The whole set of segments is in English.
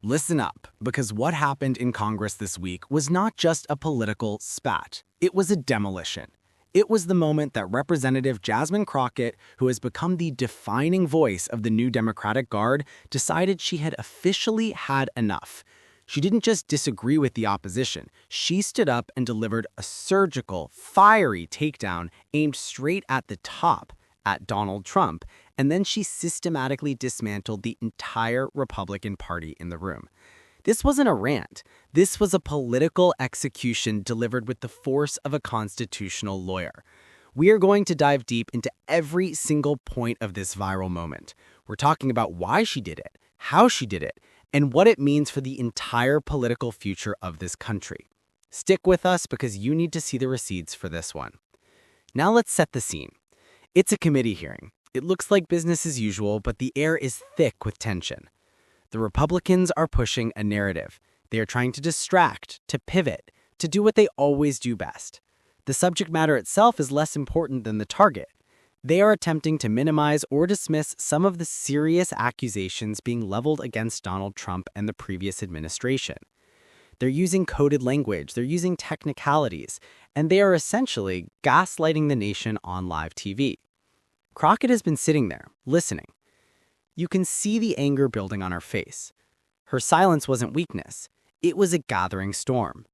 Listen up, because what happened in Congress this week was not just a political spat. It was a demolition. It was the moment that Representative Jasmine Crockett, who has become the defining voice of the new Democratic Guard, decided she had officially had enough. She didn't just disagree with the opposition. She stood up and delivered a surgical, fiery takedown aimed straight at the top, at Donald Trump, and then she systematically dismantled the entire Republican Party in the room. This wasn't a rant. This was a political execution delivered with the force of a constitutional lawyer. We are going to dive deep into every single point of this viral moment. We're talking about why she did it, how she did it, and what it means for the entire political future of this country. Stick with us because you need to see the receipts for this one. Now let's set the scene. It's a committee hearing. It looks like business as usual, but the air is thick with tension. The Republicans are pushing a narrative. They are trying to distract, to pivot, to do what they always do best. The subject matter itself is less important than the target. They are attempting to minimize or dismiss some of the serious accusations being leveled against Donald Trump and the previous administration. They're using coded language, they're using technicalities, and they are essentially gaslighting the nation on live TV. Crockett has been sitting there, listening. You can see the anger building on her face. Her silence wasn't weakness. It was a gathering storm.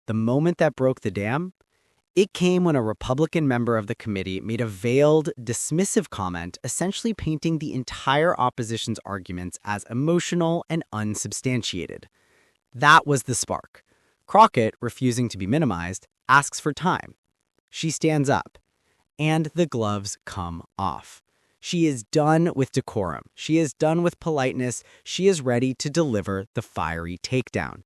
The moment that broke the dam, it came when a Republican member of the committee made a veiled, dismissive comment essentially painting the entire opposition's arguments as emotional and unsubstantiated. That was the spark. Crockett, refusing to be minimized, asks for time. She stands up, and the gloves come off. She is done with decorum. She is done with politeness. She is ready to deliver the fiery takedown.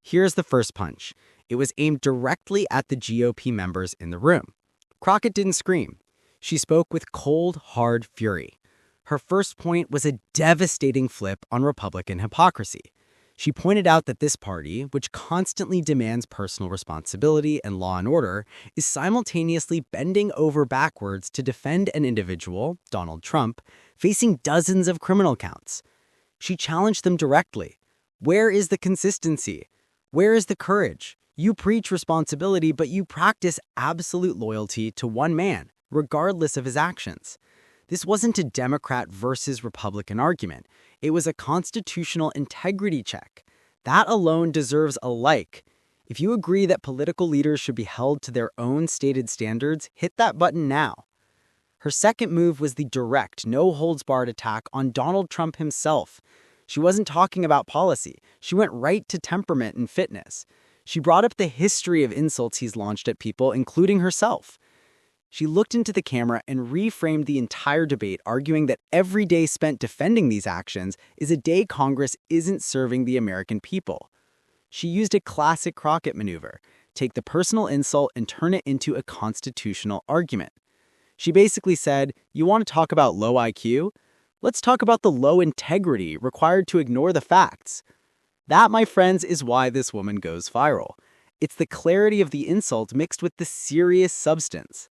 Here's the first punch. It was aimed directly at the GOP members in the room. Crockett didn't scream. She spoke with cold, hard fury. Her first point was a devastating flip on Republican hypocrisy. She pointed out that this party, which constantly demands personal responsibility and law and order, is simultaneously bending over backwards to defend an individual, Donald Trump, facing dozens of criminal counts. She challenged them directly. Where is the consistency? Where is the courage? You preach responsibility, but you practice absolute loyalty to one man, regardless of his actions. This wasn't a Democrat versus Republican argument. It was a constitutional integrity check. That alone deserves a like. If you agree that political leaders should be held to their own stated standards, hit that button now. Her second move was the direct, no-holds-barred attack on Donald Trump himself. She wasn't talking about policy. She went right to temperament and fitness. She brought up the history of insults he's launched at people, including herself. She looked into the camera and reframed the entire debate, arguing that every day spent defending these actions is a day Congress isn't serving the American people. She used a classic Crockett maneuver, take the personal insult and turn it into a constitutional argument. She basically said, you want to talk about low IQ? Let's talk about the low integrity required to ignore the facts. That, my friends, is why this woman goes viral. It's the clarity of the insult mixed with the serious substance.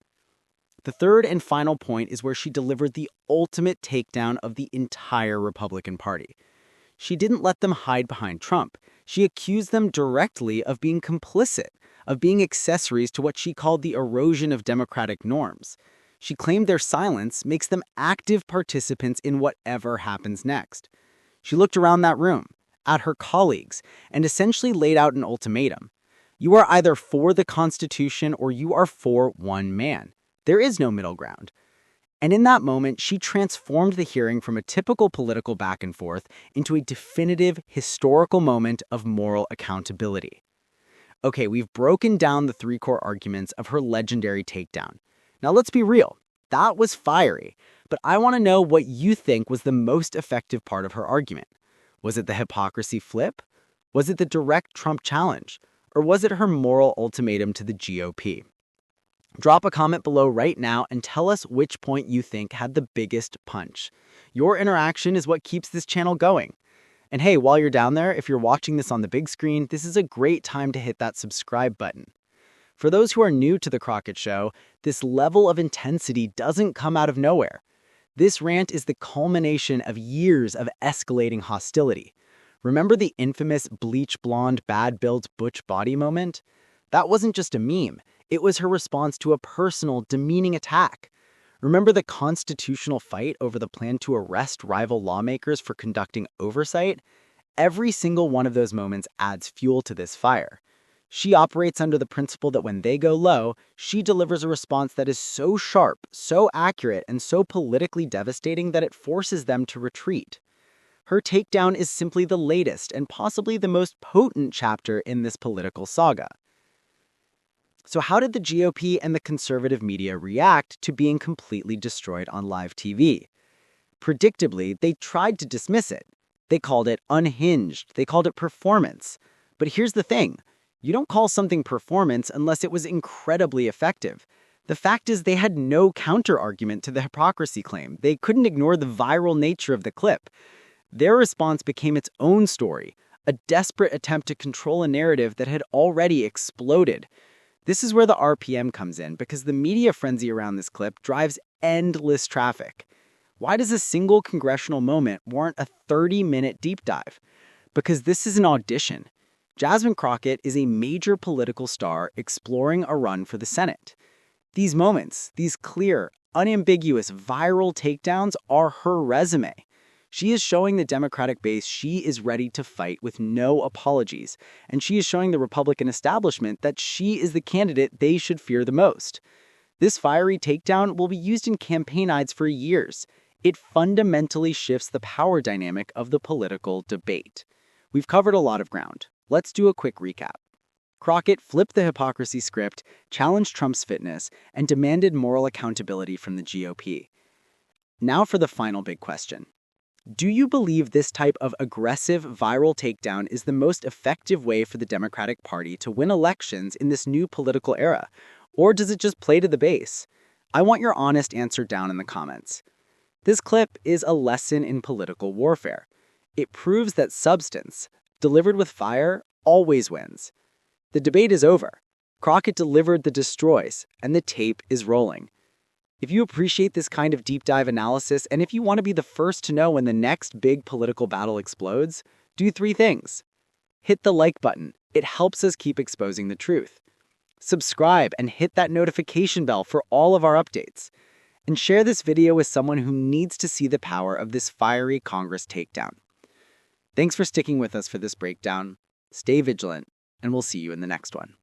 The third and final point is where she delivered the ultimate takedown of the entire Republican Party. She didn't let them hide behind Trump. She accused them directly of being complicit, of being accessories to what she called the erosion of democratic norms. She claimed their silence makes them active participants in whatever happens next. She looked around that room, at her colleagues, and essentially laid out an ultimatum. You are either for the Constitution or you are for one man. There is no middle ground. And in that moment, she transformed the hearing from a typical political back and forth into a definitive historical moment of moral accountability. Okay, we've broken down the three core arguments of her legendary takedown. Now let's be real. That was fiery, but I want to know what you think was the most effective part of her argument. Was it the hypocrisy flip? Was it the direct Trump challenge? Or was it her moral ultimatum to the GOP? Drop a comment below right now and tell us which point you think had the biggest punch. Your interaction is what keeps this channel going. And hey, while you're down there, if you're watching this on the big screen, this is a great time to hit that subscribe button. For those who are new to The Crockett Show, this level of intensity doesn't come out of nowhere. This rant is the culmination of years of escalating hostility. Remember the infamous bleach blonde, bad-built butch body moment? That wasn't just a meme. It was her response to a personal, demeaning attack. Remember the constitutional fight over the plan to arrest rival lawmakers for conducting oversight? Every single one of those moments adds fuel to this fire. She operates under the principle that when they go low, she delivers a response that is so sharp, so accurate, and so politically devastating that it forces them to retreat. Her takedown is simply the latest and possibly the most potent chapter in this political saga. So how did the GOP and the conservative media react to being completely destroyed on live TV? Predictably, they tried to dismiss it. They called it unhinged. They called it performance. But here's the thing. You don't call something performance unless it was incredibly effective. The fact is they had no counter-argument to the hypocrisy claim. They couldn't ignore the viral nature of the clip. Their response became its own story, a desperate attempt to control a narrative that had already exploded. This is where the RPM comes in, because the media frenzy around this clip drives endless traffic. Why does a single congressional moment warrant a 30-minute deep dive? Because this is an audition. Jasmine Crockett is a major political star exploring a run for the Senate. These moments, these clear, unambiguous, viral takedowns are her resume. She is showing the Democratic base she is ready to fight with no apologies, and she is showing the Republican establishment that she is the candidate they should fear the most. This fiery takedown will be used in campaign ads for years. It fundamentally shifts the power dynamic of the political debate. We've covered a lot of ground. Let's do a quick recap. Crockett flipped the hypocrisy script, challenged Trump's fitness, and demanded moral accountability from the GOP. Now for the final big question. Do you believe this type of aggressive viral takedown is the most effective way for the Democratic Party to win elections in this new political era? Or does it just play to the base? I want your honest answer down in the comments. This clip is a lesson in political warfare. It proves that substance, delivered with fire, always wins. The debate is over. Crockett delivered the destroys, and the tape is rolling. If you appreciate this kind of deep dive analysis, and if you want to be the first to know when the next big political battle explodes, do 3 things. Hit the like button. It helps us keep exposing the truth. Subscribe and hit that notification bell for all of our updates. And share this video with someone who needs to see the power of this fiery Congress takedown. Thanks for sticking with us for this breakdown. Stay vigilant, and we'll see you in the next one.